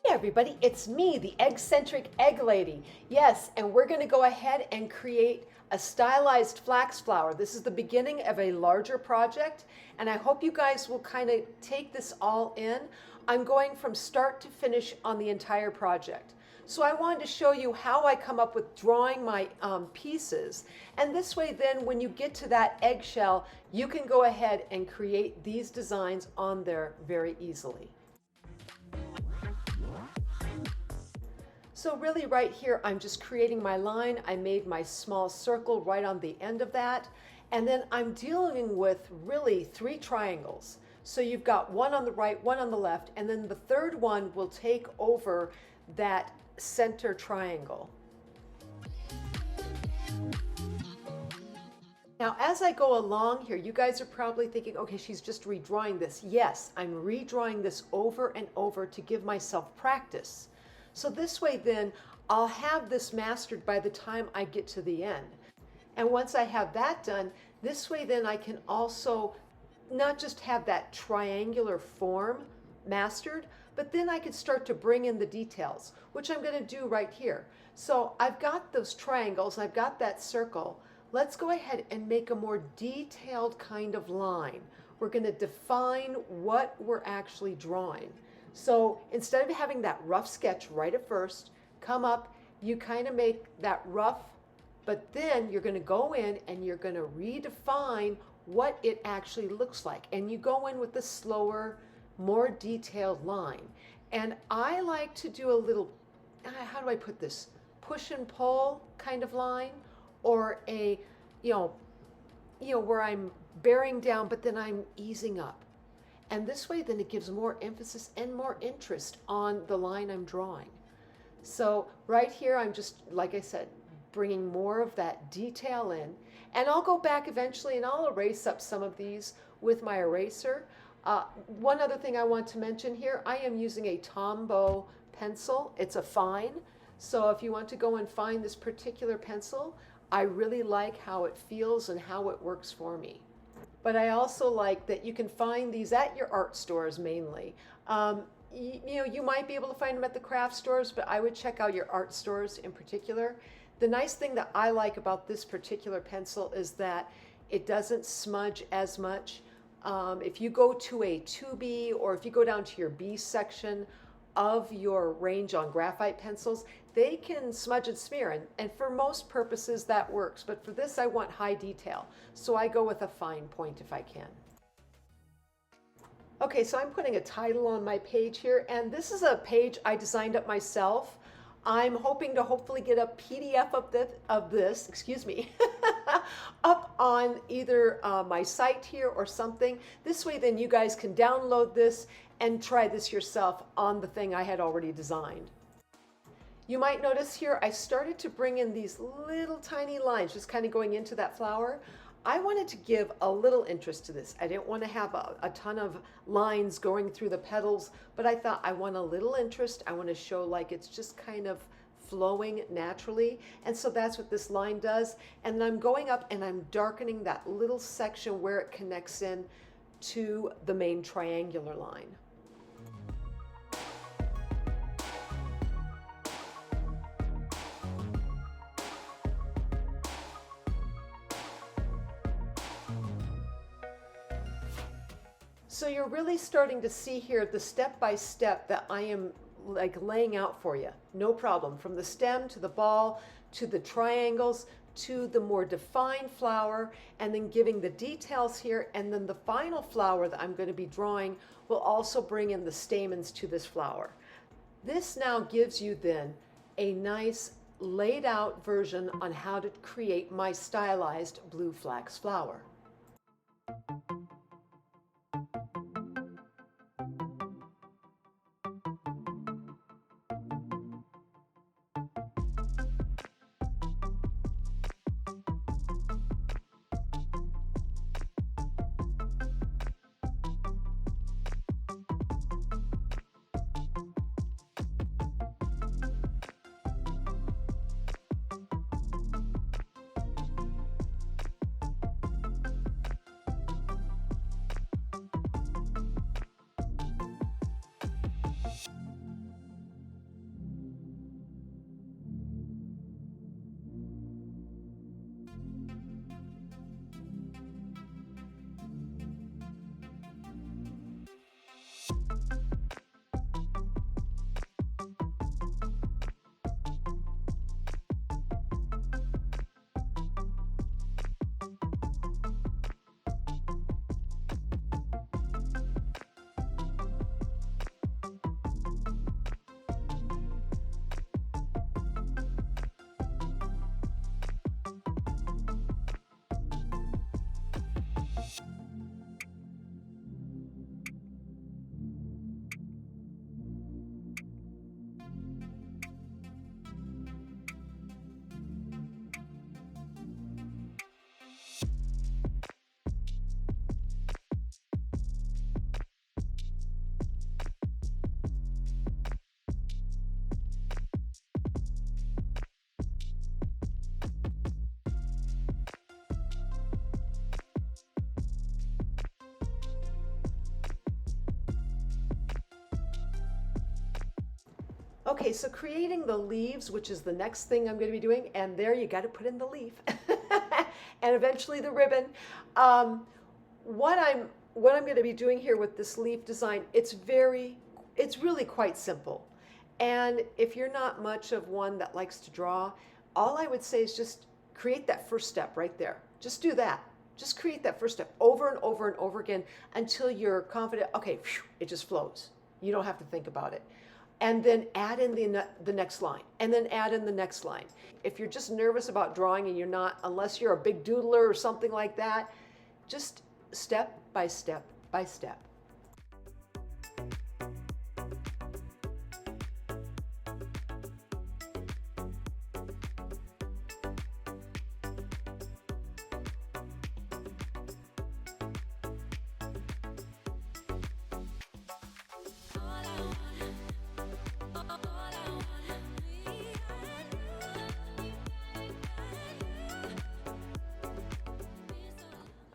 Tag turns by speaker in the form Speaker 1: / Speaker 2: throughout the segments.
Speaker 1: Everybody, it's me, the egg-centric egg lady. Yes, and we're going to go ahead and create a stylized flax flower. This is the beginning of a larger project, and I hope you guys will kind of take this all in. I'm going from start to finish on the entire project. So I wanted to show you how I come up with drawing my pieces. And this way then when you get to that eggshell, you can go ahead and create these designs on there very easily. So really right here, I'm just creating my line. I made my small circle right on the end of that. And then I'm dealing with really 3 triangles. So you've got one on the right, one on the left, and then the third one will take over that center triangle. Now, as I go along here, you guys are probably thinking, okay, she's just redrawing this. Yes, I'm redrawing this over and over to give myself practice. So this way then, I'll have this mastered by the time I get to the end. And once I have that done, this way then I can also not just have that triangular form mastered, but then I could start to bring in the details, which I'm going to do right here. So I've got those triangles, I've got that circle. Let's go ahead and make a more detailed kind of line. We're going to define what we're actually drawing. So instead of having that rough sketch right at first, come up, you kind of make that rough, but then you're going to go in and you're going to redefine what it actually looks like. And you go in with the slower, more detailed line. And I like to do a little, how do I put this? Push and pull kind of line, or a, where I'm bearing down, but then I'm easing up. And this way then it gives more emphasis and more interest on the line I'm drawing. So right here I'm just, like I said, bringing more of that detail in. And I'll go back eventually and I'll erase up some of these with my eraser. One other thing I want to mention here, I am using a Tombow pencil. It's a fine. So if you want to go and find this particular pencil, I really like how it feels and how it works for me. But I also like that you can find these at your art stores mainly. You might be able to find them at the craft stores, but I would check out your art stores in particular. The nice thing that I like about this particular pencil is that it doesn't smudge as much. If you go to a 2B or if you go down to your B section of your range on graphite pencils, they can smudge and smear, and for most purposes that works, but for this I want high detail, so I go with a fine point if I can. Okay, so I'm putting a title on my page here, and this is a page I designed up myself. I'm hoping to hopefully get a PDF of this, excuse me, up on either my site here or something. This way then you guys can download this and try this yourself on the thing I had already designed. You might notice here I started to bring in these little tiny lines just kind of going into that flower. I wanted to give a little interest to this. I didn't want to have a ton of lines going through the petals, but I thought I want a little interest. I want to show like it's just kind of flowing naturally. And so that's what this line does. And I'm going up and I'm darkening that little section where it connects in to the main triangular line. So you're really starting to see here the step-by-step that I am like laying out for you. No problem. From the stem to the ball to the triangles to the more defined flower, and then giving the details here, and then the final flower that I'm going to be drawing will also bring in the stamens to this flower. This now gives you then a nice laid out version on how to create my stylized blue flax flower. Okay, so creating the leaves, which is the next thing I'm going to be doing, and there you got to put in the leaf, and eventually the ribbon. Um, what I'm going to be doing here with this leaf design, it's really quite simple. And if you're not much of one that likes to draw, all I would say is just create that first step right there. Just do that. Just create that first step over and over and over again until you're confident, okay, phew, it just flows. You don't have to think about it. And then add in the next line, and then add in the next line. If you're just nervous about drawing and you're not, unless you're a big doodler or something like that, just step by step by step.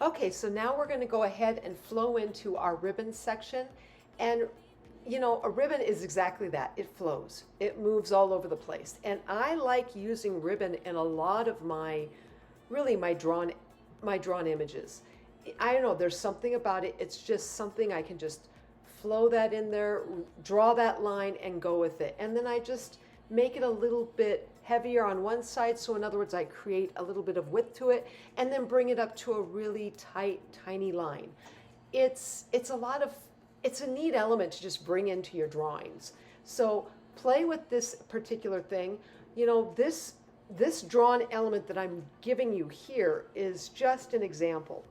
Speaker 1: Okay, so now we're going to go ahead and flow into our ribbon section. And you know, a ribbon is exactly that. It flows. It moves all over the place. And I like using ribbon in a lot of my drawn images. I don't know, there's something about it. It's just something I can just flow that in there, draw that line and go with it. And then I just make it a little bit heavier on one side. So in other words, I create a little bit of width to it and then bring it up to a really tight, tiny line. It's a neat element to just bring into your drawings. So play with this particular thing. You know, this drawn element that I'm giving you here is just an example.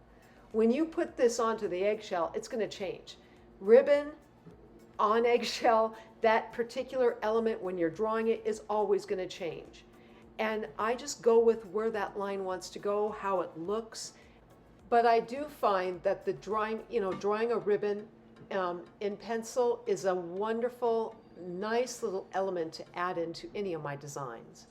Speaker 1: When you put this onto the eggshell, it's going to change. Ribbon on eggshell, that particular element when you're drawing it is always going to change. And I just go with where that line wants to go, how it looks. But I do find that the drawing a ribbon in pencil is a wonderful, nice little element to add into any of my designs.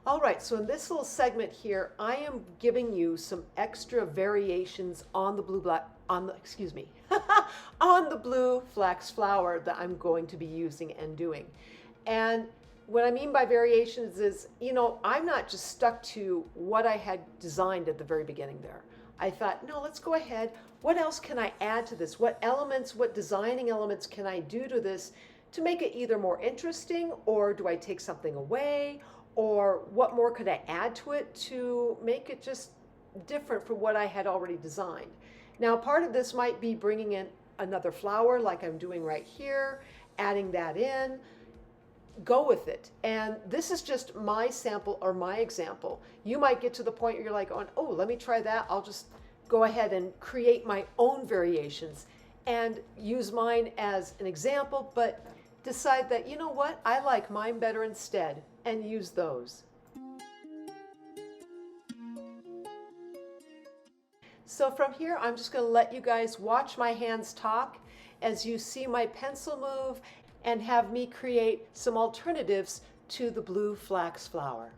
Speaker 1: All right, so in this little segment here, I am giving you some extra variations on the on the blue flax flower that I'm going to be using and doing. And what I mean by variations is, I'm not just stuck to what I had designed at the very beginning there. I thought, no, let's go ahead. What else can I add to this? What elements, what designing elements can I do to this to make it either more interesting, or do I take something away? Or what more could I add to it to make it just different from what I had already designed? Now, part of this might be bringing in another flower like I'm doing right here, adding that in. Go with it. And this is just my sample or my example. You might get to the point where you're like, oh, let me try that. I'll just go ahead and create my own variations and use mine as an example, but decide that, you know what, I like mine better instead, and use those. So from here, I'm just going to let you guys watch my hands talk as you see my pencil move and have me create some alternatives to the blue flax flower.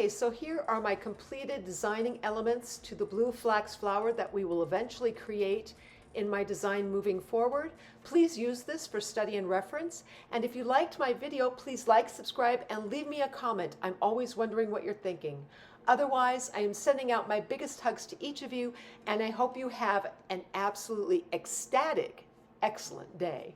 Speaker 1: Okay, so here are my completed designing elements to the blue flax flower that we will eventually create in my design moving forward. Please use this for study and reference. And if you liked my video, please like, subscribe, and leave me a comment. I'm always wondering what you're thinking. Otherwise, I am sending out my biggest hugs to each of you, and I hope you have an absolutely ecstatic, excellent day.